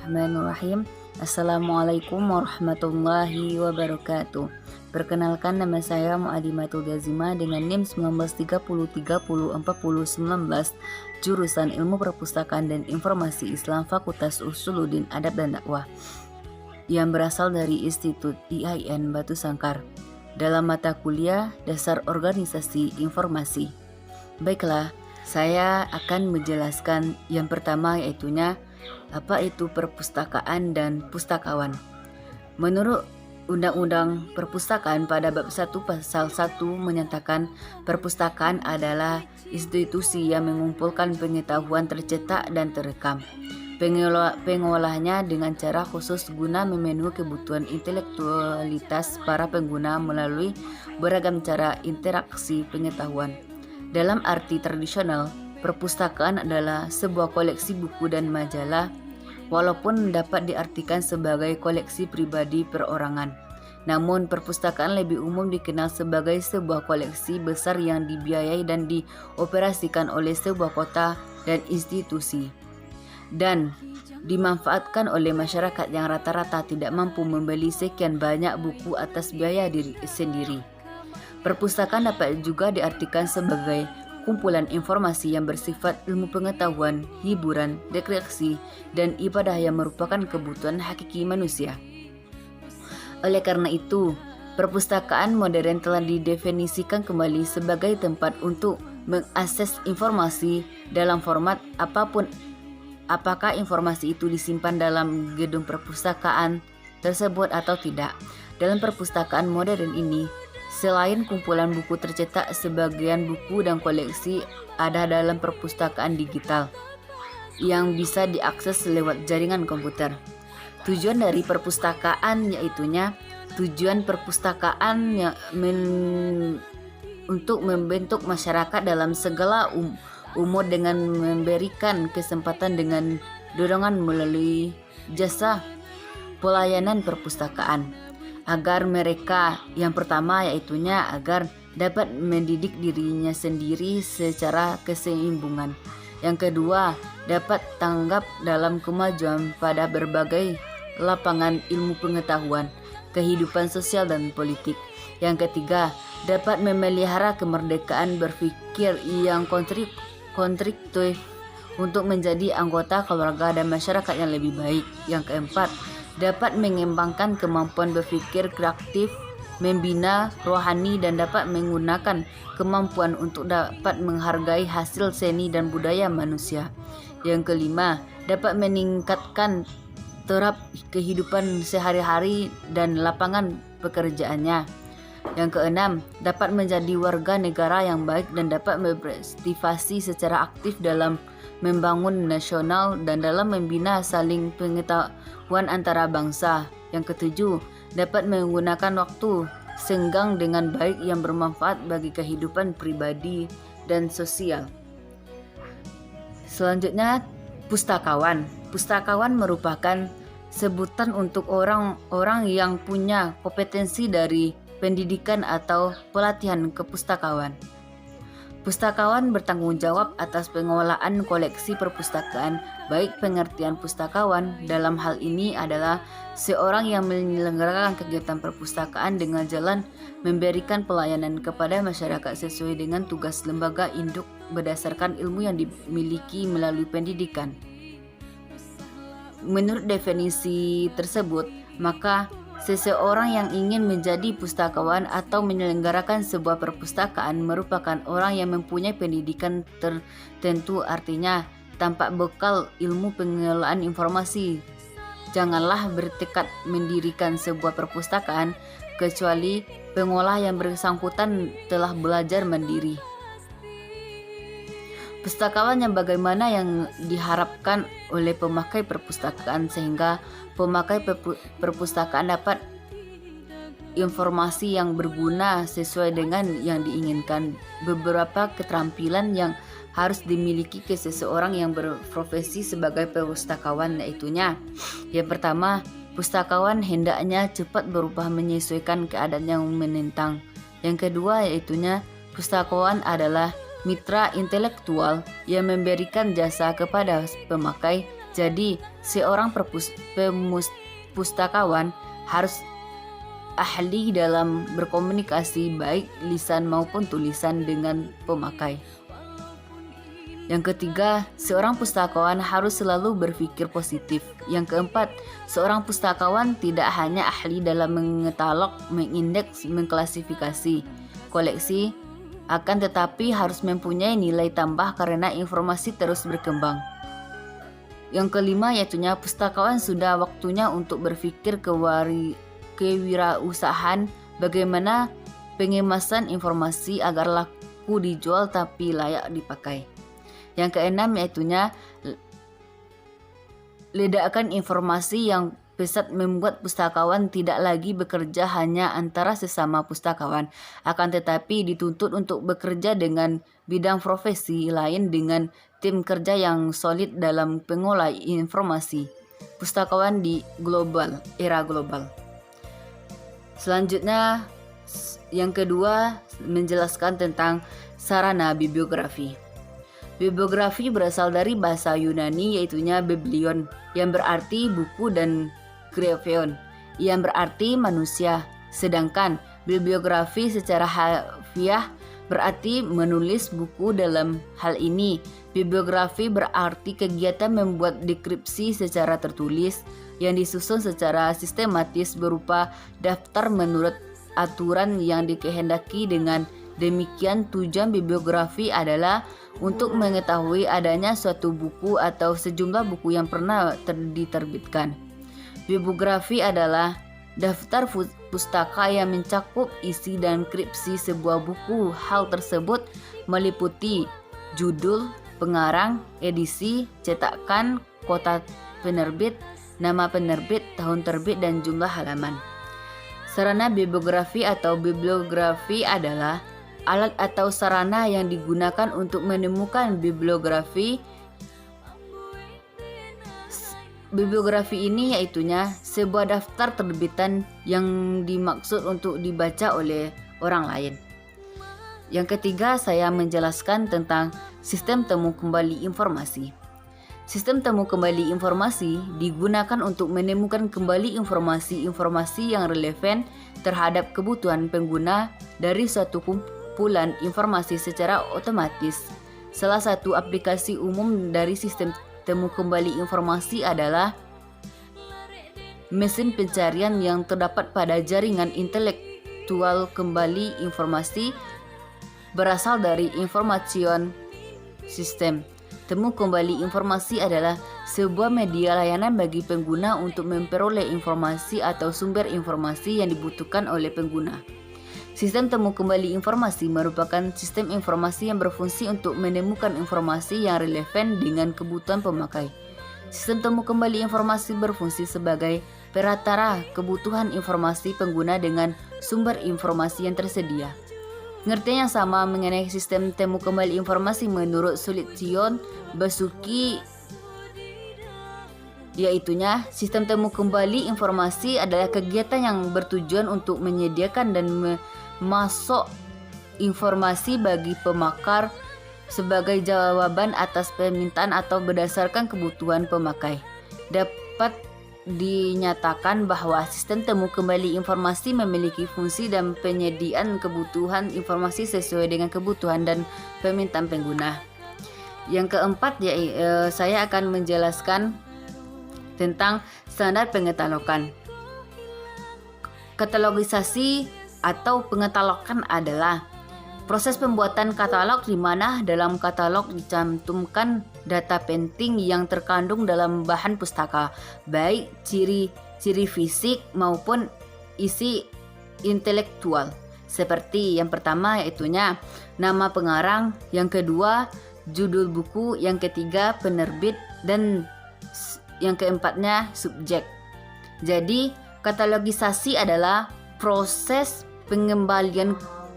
Bismillahirrahmanirrahim. Assalamualaikum warahmatullahi wabarakatuh. Perkenalkan, nama saya Muadimatul Gazima dengan NIM 1930304019, jurusan Ilmu Perpustakaan dan Informasi Islam, Fakultas Usuluddin Adab dan Dakwah, yang berasal dari Institut IAIN Batu Sangkar, dalam mata kuliah Dasar Organisasi Informasi. Baiklah, saya akan menjelaskan yang pertama, yaitunya apa itu perpustakaan dan pustakawan. Menurut Undang-Undang Perpustakaan pada bab 1 pasal 1 menyatakan perpustakaan adalah institusi yang mengumpulkan pengetahuan tercetak dan terekam. Pengolahnya dengan cara khusus guna memenuhi kebutuhan intelektualitas para pengguna melalui beragam cara interaksi pengetahuan. Dalam arti tradisional, perpustakaan adalah sebuah koleksi buku dan majalah, walaupun dapat diartikan sebagai koleksi pribadi perorangan. Namun, perpustakaan lebih umum dikenal sebagai sebuah koleksi besar yang dibiayai dan dioperasikan oleh sebuah kota dan institusi, dan dimanfaatkan oleh masyarakat yang rata-rata tidak mampu membeli sekian banyak buku atas biaya diri sendiri. Perpustakaan dapat juga diartikan sebagai kumpulan informasi yang bersifat ilmu pengetahuan, hiburan, rekreasi, dan ibadah yang merupakan kebutuhan hakiki manusia. Oleh karena itu, perpustakaan modern telah didefinisikan kembali sebagai tempat untuk mengakses informasi dalam format apapun, apakah informasi itu disimpan dalam gedung perpustakaan tersebut atau tidak. Dalam perpustakaan modern ini, selain kumpulan buku tercetak, sebagian buku dan koleksi ada dalam perpustakaan digital yang bisa diakses lewat jaringan komputer. Tujuan dari perpustakaan yaitunya untuk membentuk masyarakat dalam segala umur dengan memberikan kesempatan dengan dorongan melalui jasa pelayanan perpustakaan, agar mereka, yang pertama yaitunya agar dapat mendidik dirinya sendiri secara keseimbangan. Yang kedua, dapat tanggap dalam kemajuan pada berbagai lapangan ilmu pengetahuan, kehidupan sosial dan politik. Yang ketiga, dapat memelihara kemerdekaan berpikir yang konstruktif untuk menjadi anggota keluarga dan masyarakat yang lebih baik. Yang keempat, dapat mengembangkan kemampuan berpikir kreatif, membina rohani, dan dapat menggunakan kemampuan untuk dapat menghargai hasil seni dan budaya manusia. Yang kelima, dapat meningkatkan taraf kehidupan sehari-hari dan lapangan pekerjaannya. Yang keenam, dapat menjadi warga negara yang baik dan dapat berpartisipasi secara aktif dalam membangun nasional dan dalam membina saling pengetahuan antara bangsa. Yang ketujuh, dapat menggunakan waktu senggang dengan baik yang bermanfaat bagi kehidupan pribadi dan sosial. Selanjutnya, pustakawan. Pustakawan merupakan sebutan untuk orang-orang yang punya kompetensi dari pendidikan atau pelatihan kepustakawan. Pustakawan bertanggung jawab atas pengelolaan koleksi perpustakaan. Baik pengertian pustakawan dalam hal ini adalah seorang yang menyelenggarakan kegiatan perpustakaan dengan jalan memberikan pelayanan kepada masyarakat sesuai dengan tugas lembaga induk berdasarkan ilmu yang dimiliki melalui pendidikan. Menurut definisi tersebut, maka seseorang yang ingin menjadi pustakawan atau menyelenggarakan sebuah perpustakaan merupakan orang yang mempunyai pendidikan tertentu, artinya tanpa bekal ilmu pengelolaan informasi. Janganlah bertekad mendirikan sebuah perpustakaan kecuali pengolah yang bersangkutan telah belajar mandiri. Pustakawan yang bagaimana yang diharapkan oleh pemakai perpustakaan sehingga pemakai perpustakaan dapat informasi yang berguna sesuai dengan yang diinginkan. Beberapa keterampilan yang harus dimiliki seseorang yang berprofesi sebagai pustakawan yaitunya, yang pertama, pustakawan hendaknya cepat berubah menyesuaikan keadaan yang menentang. Yang kedua yaitunya, pustakawan adalah mitra intelektual yang memberikan jasa kepada pemakai Jadi, seorang pustakawan harus ahli dalam berkomunikasi baik lisan maupun tulisan dengan pemakai. Yang ketiga, seorang pustakawan harus selalu berpikir positif. Yang keempat, seorang pustakawan tidak hanya ahli dalam mengetalog, mengindeks, mengklasifikasi koleksi, akan tetapi harus mempunyai nilai tambah karena informasi terus berkembang. Yang kelima, yaitunya pustakawan sudah waktunya untuk berpikir kewirausahaan, bagaimana pengemasan informasi agar laku dijual tapi layak dipakai. Yang keenam, yaitunya ledakan informasi yang pesat membuat pustakawan tidak lagi bekerja hanya antara sesama pustakawan, akan tetapi dituntut untuk bekerja dengan bidang profesi lain dengan tim kerja yang solid dalam pengolah informasi. Pustakawan di era global. Selanjutnya, yang kedua, menjelaskan tentang sarana bibliografi. Bibliografi berasal dari bahasa Yunani, yaitunya biblion, yang berarti buku, dan grapheon, yang berarti manusia. Sedangkan bibliografi secara harfiah berarti menulis buku. Dalam hal ini, bibliografi berarti kegiatan membuat deskripsi secara tertulis yang disusun secara sistematis berupa daftar menurut aturan yang dikehendaki. Dengan demikian, tujuan bibliografi adalah untuk mengetahui adanya suatu buku atau sejumlah buku yang pernah diterbitkan. Bibliografi adalah daftar pustaka yang mencakup isi dan kripsi sebuah buku. Hal tersebut meliputi judul, pengarang, edisi, cetakan, kota penerbit, nama penerbit, tahun terbit, dan jumlah halaman. Sarana bibliografi atau bibliografi adalah alat atau sarana yang digunakan untuk menemukan bibliografi. Bibliografi ini yaitunya sebuah daftar terbitan yang dimaksud untuk dibaca oleh orang lain. Yang ketiga, saya menjelaskan tentang sistem temu kembali informasi. Sistem temu kembali informasi digunakan untuk menemukan kembali informasi-informasi yang relevan terhadap kebutuhan pengguna dari suatu kumpulan informasi secara otomatis. Salah satu aplikasi umum dari sistem temu kembali informasi adalah mesin pencarian yang terdapat pada jaringan intelektual. Kembali informasi berasal dari information system. Temu kembali informasi adalah sebuah media layanan bagi pengguna untuk memperoleh informasi atau sumber informasi yang dibutuhkan oleh pengguna. Sistem temu kembali informasi merupakan sistem informasi yang berfungsi untuk menemukan informasi yang relevan dengan kebutuhan pemakai. Sistem temu kembali informasi berfungsi sebagai peratara kebutuhan informasi pengguna dengan sumber informasi yang tersedia. Pengertian yang sama mengenai sistem temu kembali informasi menurut Solution Basuki, yaitunya sistem temu kembali informasi adalah kegiatan yang bertujuan untuk menyediakan dan memasok informasi bagi pemakar sebagai jawaban atas permintaan atau berdasarkan kebutuhan pemakai. Dapat dinyatakan bahwa sistem temu kembali informasi memiliki fungsi dan penyediaan kebutuhan informasi sesuai dengan kebutuhan dan permintaan pengguna. Yang keempat, saya akan menjelaskan tentang standar pengetalogan. Katalogisasi atau pengetalogan adalah proses pembuatan katalog di mana dalam katalog dicantumkan data penting yang terkandung dalam bahan pustaka, baik ciri-ciri fisik maupun isi intelektual. Seperti yang pertama yaitunya nama pengarang, yang kedua judul buku, yang ketiga penerbit, dan yang keempatnya subjek. Jadi, katalogisasi adalah proses pengembalian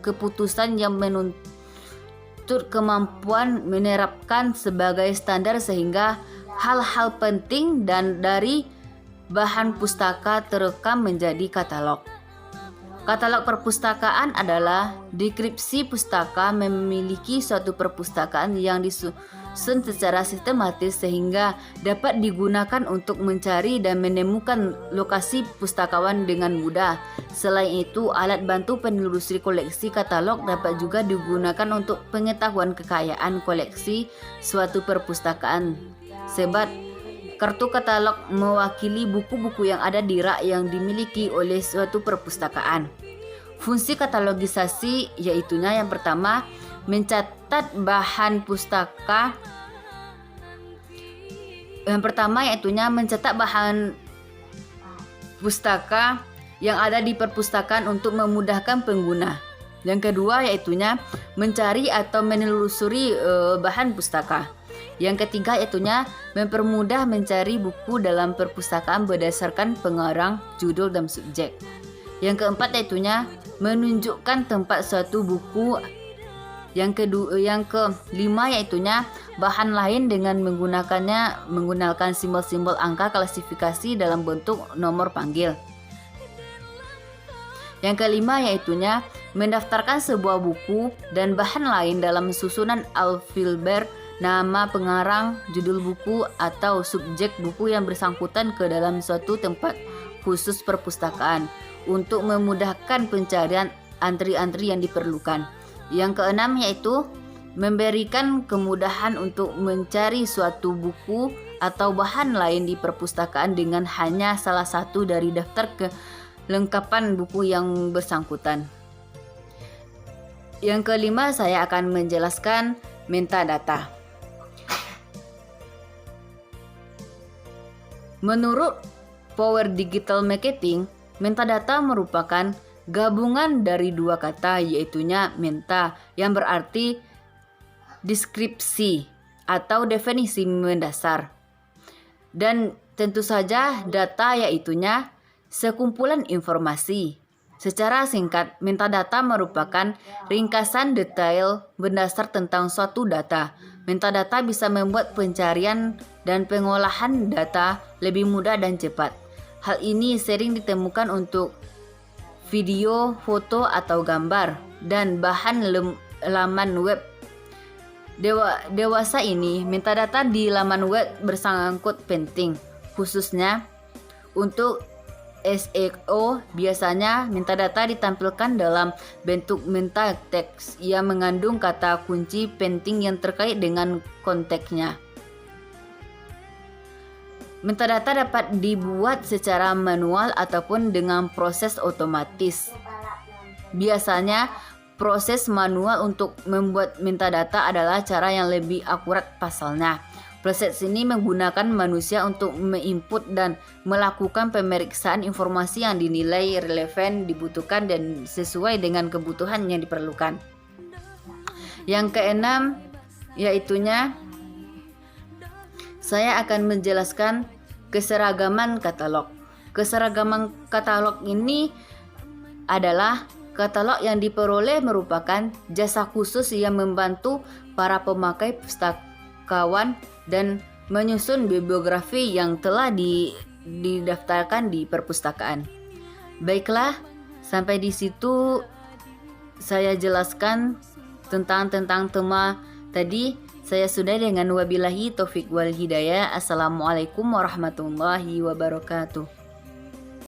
keputusan yang menuntut kemampuan menerapkan sebagai standar sehingga hal-hal penting dan dari bahan pustaka terekam menjadi katalog. Katalog perpustakaan adalah deskripsi pustaka memiliki suatu perpustakaan yang disusun secara sistematis sehingga dapat digunakan untuk mencari dan menemukan lokasi pustakawan dengan mudah. Selain itu, alat bantu penelusuri koleksi katalog dapat juga digunakan untuk pengetahuan kekayaan koleksi suatu perpustakaan. Sebab kartu katalog mewakili buku-buku yang ada di rak yang dimiliki oleh suatu perpustakaan. Fungsi katalogisasi yaitunya yang pertama, mencatat bahan pustaka. Yang pertama yaitunya mencatat bahan pustaka yang ada di perpustakaan untuk memudahkan pengguna. Yang kedua yaitunya mencari atau menelusuri bahan pustaka. Yang ketiga yaitunya mempermudah mencari buku dalam perpustakaan berdasarkan pengarang, judul, dan subjek. Yang keempat yaitunya menunjukkan tempat suatu buku. Yang kelima yaitunya bahan lain dengan menggunakan simbol-simbol angka klasifikasi dalam bentuk nomor panggil. Yang kelima yaitunya mendaftarkan sebuah buku dan bahan lain dalam susunan alfabet, nama pengarang, judul buku, atau subjek buku yang bersangkutan ke dalam suatu tempat khusus perpustakaan untuk memudahkan pencarian antri-antri yang diperlukan. Yang keenam yaitu memberikan kemudahan untuk mencari suatu buku atau bahan lain di perpustakaan dengan hanya salah satu dari daftar kelengkapan buku yang bersangkutan. Yang kelima, saya akan menjelaskan metadata. Menurut Power Digital Marketing, metadata merupakan gabungan dari dua kata, yaitunya meta yang berarti deskripsi atau definisi mendasar, dan tentu saja data yaitunya sekumpulan informasi. Secara singkat, metadata merupakan ringkasan detail mendasar tentang suatu data. Metadata bisa membuat pencarian dan pengolahan data lebih mudah dan cepat. Hal ini sering ditemukan untuk video, foto, atau gambar, dan bahan laman web. Dewasa ini, metadata di laman web bersangkut penting, khususnya untuk SEO. Biasanya metadata ditampilkan dalam bentuk meta teks yang mengandung kata kunci penting yang terkait dengan konteksnya. Metadata dapat dibuat secara manual ataupun dengan proses otomatis. Biasanya proses manual untuk membuat metadata adalah cara yang lebih akurat pasalnya. Proses ini menggunakan manusia untuk menginput dan melakukan pemeriksaan informasi yang dinilai relevan, dibutuhkan, dan sesuai dengan kebutuhan yang diperlukan. Yang keenam, yaitunya saya akan menjelaskan keseragaman katalog. Keseragaman katalog ini adalah katalog yang diperoleh merupakan jasa khusus yang membantu para pemakai pustakawan dan menyusun bibliografi yang telah didaftarkan di perpustakaan. Baiklah, sampai di situ saya jelaskan tentang tema tadi. Saya sudah dengan wabillahi taufik wal hidayah. Assalamualaikum warahmatullahi wabarakatuh.